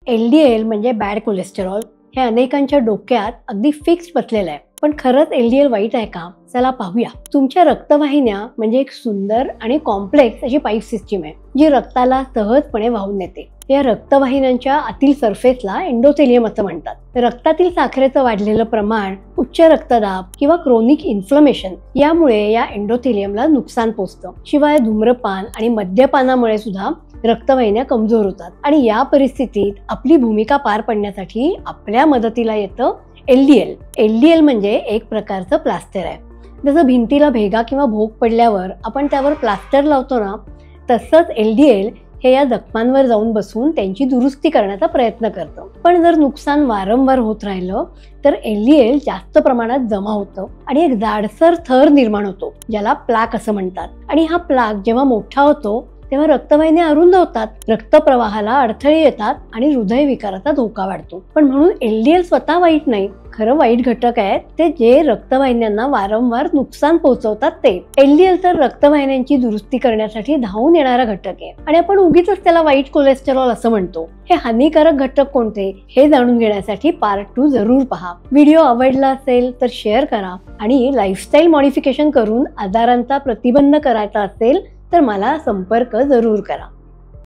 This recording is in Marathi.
LDL म्हणजे बॅड कोलेस्टेरॉल हे अनेकांच्या डोक्यात अगदी फिक्स बसलेलं आहे. पण खरंच LDL वाईट आहे का? चला पाहूया. तुमच्या रक्तवाहिन्या म्हणजे एक सुंदर आणि कॉम्प्लेक्स अशी पाईप सिस्टीम आहे जी रक्ताला सहजपणे वाहून नेते. या रक्तवाहिन्यांच्या आतील सरफेसला एंडोथेलियम असं म्हणतात. रक्तातील साखरेचं वाढलेलं प्रमाण, उच्च रक्तदाब किंवा क्रोनिक इन्फ्लमेशन यामुळे या एंडोथेलियमला नुकसान पोचतं. शिवाय धूम्रपान आणि मद्यपानामुळे सुद्धा रक्तवाहिन्या कमजोर होतात आणि या परिस्थितीत आपली भूमिका पार पाडण्यासाठी आपल्या मदतीला येतं LDL. LDL म्हणजे एक प्रकारचं प्लास्टर आहे. जसं भिंतीला भेगा किंवा भोक पडल्यावर आपण त्यावर प्लास्टर लावतो ना, तसंच LDL हे या जखमांवर जाऊन बसून त्यांची दुरुस्ती करण्याचा प्रयत्न करतं. पण जर नुकसान वारंवार होत राहिलं तर LDL जास्त प्रमाणात जमा होतं आणि एक जाडसर थर निर्माण होतो ज्याला प्लाक असं म्हणतात. आणि हा प्लाक जेव्हा मोठा होतो तेव्हा रक्तवाहिन्या अरुंद होतात, रक्तप्रवाहाला अडथळे येतात आणि हृदयविकाराचा धोका वाढतो. पण म्हणून LDL स्वतः वाईट नाही, खरं वाईट घटक आहेत ते जे रक्तवाहिन्यांना वारंवार नुकसान पोहोचवतात ते. LDL तर रक्तवाहिन्यांची दुरुस्ती करण्यासाठी धावून येणारा घटक आहे आणि आपण उगीच त्याला वाईट कोलेस्टेरॉल असं म्हणतो. हे हानिकारक घटक कोणते हे जाणून घेण्यासाठी पार्ट 2 जरूर पहा. व्हिडिओ आवडला असेल तर शेअर करा आणि लाईफस्टाईल मॉडिफिकेशन करून आजारांचा प्रतिबंध करायचा असेल तर मला संपर्क जरूर करा.